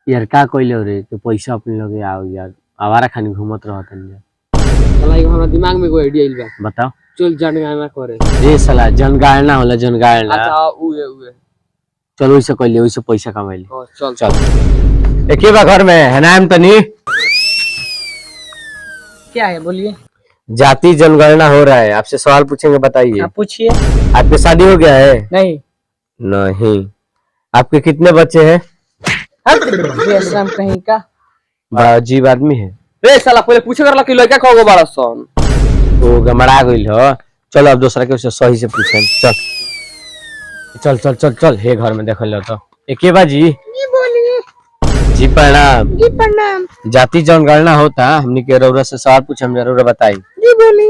यार का कइले रे तो पैसा अपने लगे आओ यार आवारा खानी घूमत रहत यार। साला एगो हमरा दिमाग में एगो आइडिया आइल बा। बताओ। चल जनगणना करे। ए साला जनगणना होला जनगणना। अच्छा उए चलो वैसे कइले वैसे पैसा कमाइले। चल चल एके बा घर में है नाम तनी। क्या है बोलिए। जाति जनगणना हो रहा है, आपसे सवाल पूछेंगे बताइए। आप पूछिए। आपकी शादी हो गया है? नहीं। नहीं। आपके कितने बच्चे हैं? बेशरम कहीं का। अजीब आदमी है। रे साला पहले पूछे करला कि लड़का कहोगे बड़ा सन। वो गमरा गइल हो। चलो अब दूसरा के उससे सही से पूछें। चल चल चल चल चल हे घर में देखल लो तो एके बाजी। जी बोलिए। जी प्रणाम। जी प्रणाम। जाति जनगणना होता हमनी के रउरा से सवाल पूछे हम जरूर बताई। जी बोली।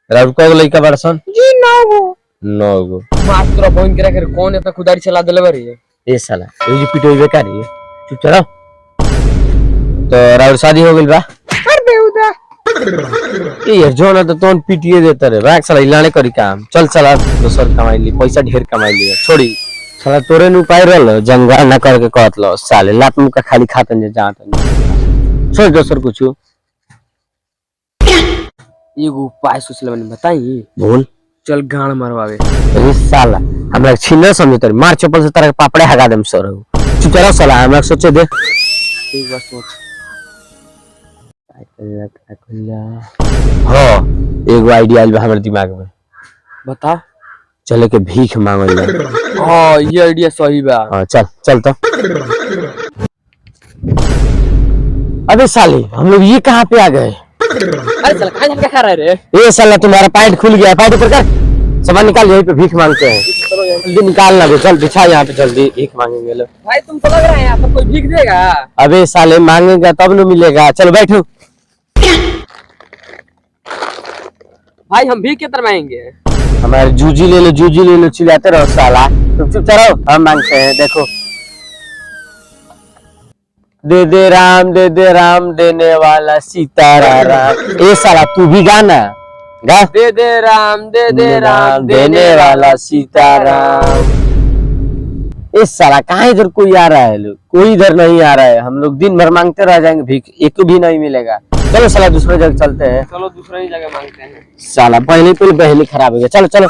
रउरा को लइका बरसन? जी 9 गो। 9 गो। मात्र फोन करा कर कौन इतना खुदारी चला देले बारी है। ए साला ये जी पिटोई बेकार है। चुप चलो। तो रउरा शादी हो गइल बा? अरे बेहुदा। ये जो ना तो तोन पीटीए देता रे भाग साला इलाने करी काम। चल साला दोसर कमाई ली पैसा ढेर कमाई ली छोड़ी साला तोरे नु पाई रहल जनगणना करके कहत लो साले लात मुका खाली खातन जे जातन छोड़ दोसर कुछ एगो उपाय सोचले बनी बताई। बोल। चल गाड़ मारवावे। अरे साला हमरा छिन समझ तोरे मार चप्पल से तारे पापड़े हगा देम सर चुप चलो साला हमरा सोचे दे। ठीक बा सोच। हां एगो आइडिया आइल बा हमर दिमाग में। बता। चले के भीख मांगल जाए। हां ये आइडिया सही बा। हां चल चल तो। अबे साले हम लोग ये कहां पे आ गए? अरे साला कहां जाके खा रहा है रे? ये साला तुम्हारा पैंट खुल गया, पैंट ऊपर कर, सामान निकाल, यहीं पे भीख मांगते हैं। जल्दी निकाल ना, चल बिछा यहाँ पे जल्दी, भीख मांगेंगे लोग। भाई तुमको लग रहा है यहाँ पर कोई भीख देगा? अबे साले मांगेगा तब न मिलेगा, चलो बैठो। भाई हम भीख कितना मांगेंगे? हमारे जूजी ले लो चिल्लाते रहो साला, तुम चुप रहो, हम मांगते हैं। देखो दे दे राम देने वाला सीताराम। ए साला तू भी गाना गा। दे दे राम देने वाला सीताराम। इस साला कहाँ इधर कोई आ रहा है? लोग कोई इधर नहीं आ रहा है, हम लोग दिन भर मांगते रह जाएंगे, भीख एक भी नहीं मिलेगा। चलो साला दूसरे जगह चलते हैं। चलो दूसरा ही जगह मांगते हैं। साला पहले खराब हो गया। चलो चलो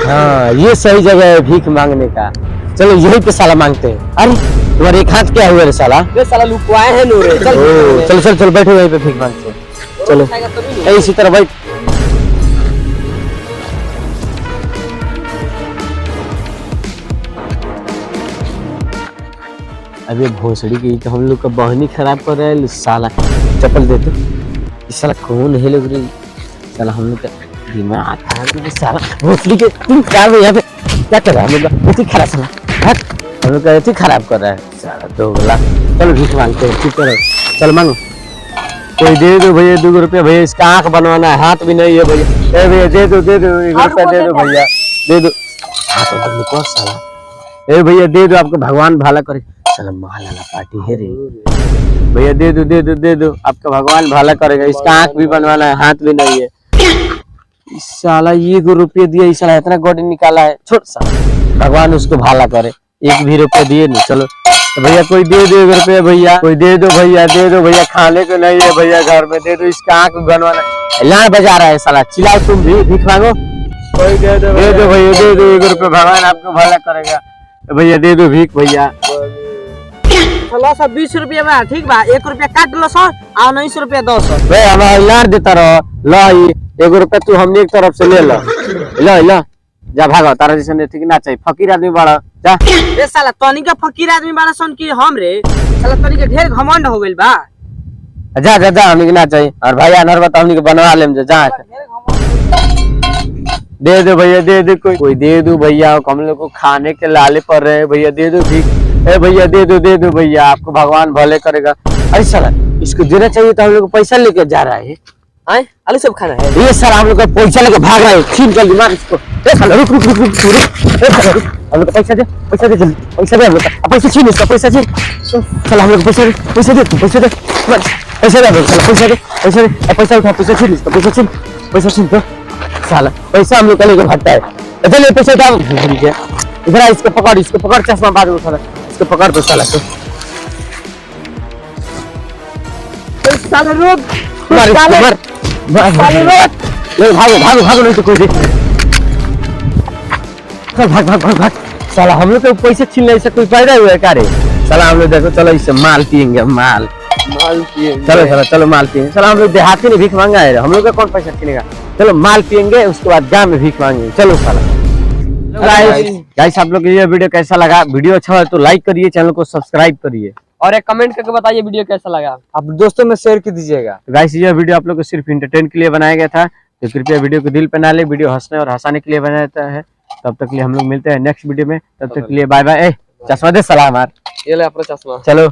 हाँ ये सही जगह है भीख मांगने का। चलो यही पे साला मांगते हैं। अरे तुम्हारे एक हाथ क्या हुआ रे साला? ये साला लुकवाए हैं नूरे। चल बैठो यहीं पे भीख मांगते हैं। चलो इसी तरह बैठ। अबे भोसड़ी की तो हम लोग का बहनी खराब कर रहा है साला। चप्पल दे दो। इस साला कौन है लोग रे? साला हम लोग का दिमाग खराब है साला। भोसड़ी के तुम क्या यहाँ पे क्या कर रहा है? हम लोग का खराब साला हम लोग का ऐसे खराब कर रहा है साला दोगला। चलो भीख मांगते हैं। ठीक करो चल मांगो। कोई दे दो भैया 2 रुपया भैया, इसका आंख बनवाना है, हाथ भी नहीं है भैया। ए भैया दे दो 1 रुपया दे दो भैया, दे दो। हाथ ऊपर निकाल साला। ए भैया दे दो, आपको भगवान भला करे। साला माल वाला पार्टी है रे। भैया दे दो आपका भगवान भला करेगा, इसका आंख भी बनवाना है, हाथ भी नहीं है। इस साला 1 रुपया दिया, इस साला इतना गोडी निकाला है। छोड़ साला भगवान उसको भला करे। 1 भी रुपया दिए नहीं। चलो तो भैया कोई दे दो 1 रुपया भैया, कोई दे दो भैया, खाने को नहीं है भैया घर में, दे दो, इसका आंख भी बनवाना। लान बजा रहा है साला, चिल्लाओ तुम भी, भीख मांगो। कोई दे दो भैया, दे दो 1 रुपया, भगवान आपको भला करेगा। भैया दे दो भीख भैया। चलो सब 20 रुपया बा, ठीक बा, 1 रुपया काट लो सर, आ 19 रुपया दो सर। भाई हमारा लार देता रहो। लो 1 रुपया तू हमने एक तरफ से ले लो जा भागो, तारा जैसे नहीं ठीक ना चाहिए, फकीर आदमी बड़ा जा। ए साला तनी का फकीर आदमी बड़ा सन की हम रे? साला तनी के ढेर घमंड हो गइल बा। जा हमने के ना चाहिए। और भाई अनहर बता हमने के बनवा लेम जा। दे दो भैया, दे दो, कोई दे दो भैया, हम लोग को खाने के लाले पड़ रहे हैं भैया, दे दो भीख। ए भैया दे दो भैया, आपको भगवान भले करेगा। अरे साला इसको देना चाहिए तो हम लोग को पैसा लेके जा रहा है। आलू सब खाना है ये साला हम लोग का पैसा लेके भाग रहा है। खींच जल्दी मार इसको। ए साला रुक। ए साला रुक, हम लोग को पैसा दे जल्दी, पैसा दे हम लोग का। पैसा छीन इसका, पैसा छीन साला, हम लोग को पैसा दे पैसा दे पैसा दे पैसा उठा, पैसा छीन इसका, पैसा छीन तो साला पैसा हम लोग का लेके भागता है। चलिए पैसा उठा। इधर आ, इसको पकड़ चश्मा बाद में उठा, इसको पकड़ दो साला को। साले रुक मार इसको, साले मार साले रुक। ले भागो नहीं तो कोई देख। चल भाग। साला हम लोग को पैसे छीनने से कोई फायदा हुआ है क्या रे? साला हम लोग देखो, चलो इससे माल पियेंगे, माल चलो माल पियेंगे। साला हम लोग देहाती ने भीख मांगा है, हम लोग का कौन पैसा छीनेगा? चलो माल पियेंगे, उसके बाद गांव में भीख मांगेंगे। चलो साला। गाइस आप लोग को ये वीडियो कैसा लगा? वीडियो अच्छा है तो लाइक करिए, चैनल को सब्सक्राइब करिए और एक कमेंट करके बताइए वीडियो कैसा लगा। आप दोस्तों में शेयर कर दीजिएगा। गाइस ये वीडियो आप लोग को सिर्फ इंटरटेन के लिए बनाया गया था, तो कृपया वीडियो को दिल पे ना ले। वीडियो हंसने और हंसाने के लिए बनाया जाता है। तब तक के लिए हम लोग मिलते हैं नेक्स्ट वीडियो में, तब तक के लिए बाय बाय। चश्मा दे साला हमार, ये ले अपना चश्मा। चलो।